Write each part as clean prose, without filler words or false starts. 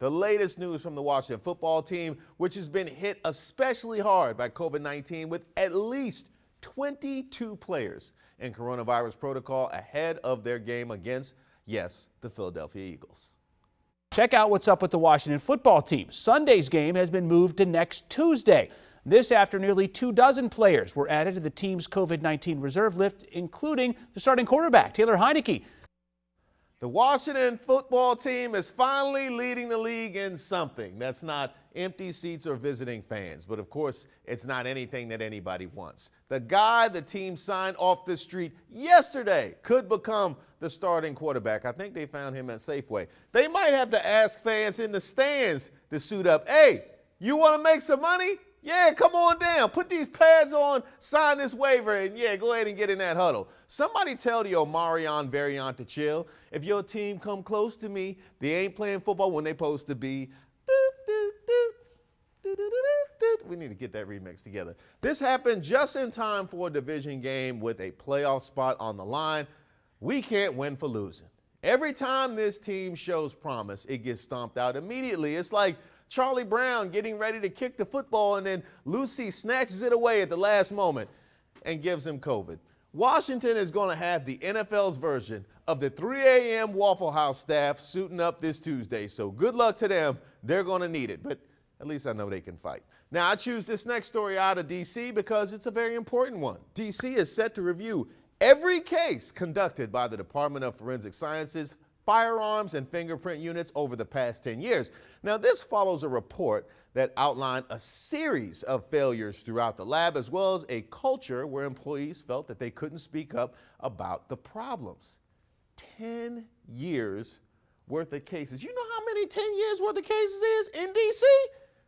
The latest news from the Washington football team, which has been hit especially hard by COVID-19 with at least 22 players in coronavirus protocol ahead of their game against, yes, the Philadelphia Eagles. Check out what's up with the Washington football team. Sunday's game has been moved to next Tuesday. This after nearly 24 players were added to the team's COVID-19 reserve list, including the starting quarterback, Taylor Heineke. The Washington football team is finally leading the league in something that's not empty seats or visiting fans. But of course, it's not anything that anybody wants. The guy the team signed off the street yesterday could become the starting quarterback. I think they found him at Safeway. They might have to ask fans in the stands to suit up. Hey, you want to make some money? Yeah, come on down. Put these pads on, sign this waiver, and yeah, go ahead and get in that huddle. Somebody tell the Omarion variant to chill. If your team come close to me, they ain't playing football when they supposed to be. We need to get that remix together. This happened just in time for a division game with a playoff spot on the line. We can't win for losing. Every time this team shows promise, it gets stomped out immediately. It's like Charlie Brown getting ready to kick the football, and then Lucy snatches it away at the last moment and gives him COVID. Washington is going to have the NFL's version of the 3 a.m. Waffle House staff suiting up this Tuesday. So good luck to them. They're going to need it, but at least I know they can fight. Now, I choose this next story out of D.C. because it's a very important one. D.C. is set to review every case conducted by the Department of Forensic Sciences, firearms and fingerprint units over the past 10 years. Now, this follows a report that outlined a series of failures throughout the lab, as well as a culture where employees felt that they couldn't speak up about the problems. 10 years worth of cases. You know how many 10 years worth of cases is in D.C.?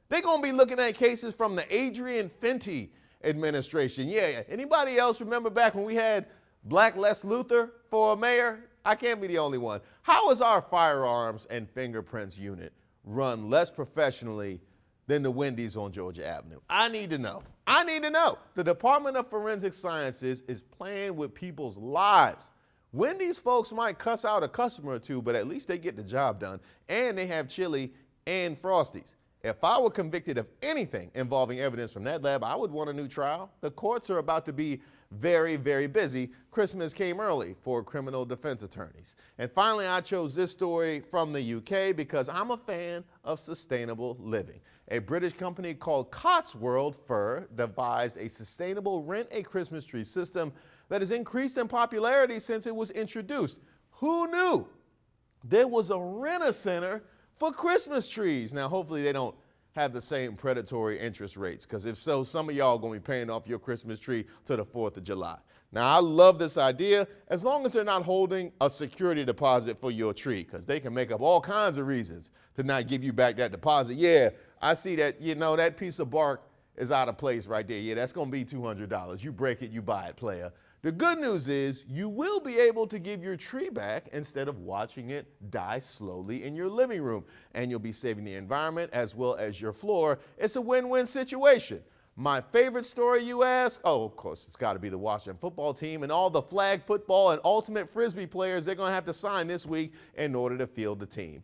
They're going to be looking at cases from the Adrian Fenty administration. Yeah, anybody else remember back when we had Black Les Luthor for a mayor? I can't be the only one. How is our firearms and fingerprints unit run less professionally than the Wendy's on Georgia Avenue? I need to know. I need to know. The Department of Forensic Sciences is playing with people's lives. Wendy's folks might cuss out a customer or two, but at least they get the job done, and they have chili and Frosties. If I were convicted of anything involving evidence from that lab, I would want a new trial. The courts are about to be very, very busy. Christmas came early for criminal defense attorneys. And finally, I chose this story from the UK because I'm a fan of sustainable living. A British company called Cotswold Fur devised a sustainable rent-a-Christmas tree system that has increased in popularity since it was introduced. Who knew there was a rent-a-center for Christmas trees? Now, hopefully they don't have the same predatory interest rates, because if so, some of y'all are going to be paying off your Christmas tree to the 4th of July. Now, I love this idea as long as they're not holding a security deposit for your tree, because they can make up all kinds of reasons to not give you back that deposit. Yeah, I see that, you know, that piece of bark is out of place right there. Yeah, that's going to be $200. You break it, you buy it, player. The good news is you will be able to give your tree back instead of watching it die slowly in your living room. And you'll be saving the environment as well as your floor. It's a win-win situation. My favorite story, you ask? Oh, of course, it's got to be the Washington football team and all the flag football and ultimate Frisbee players they're going to have to sign this week in order to field the team.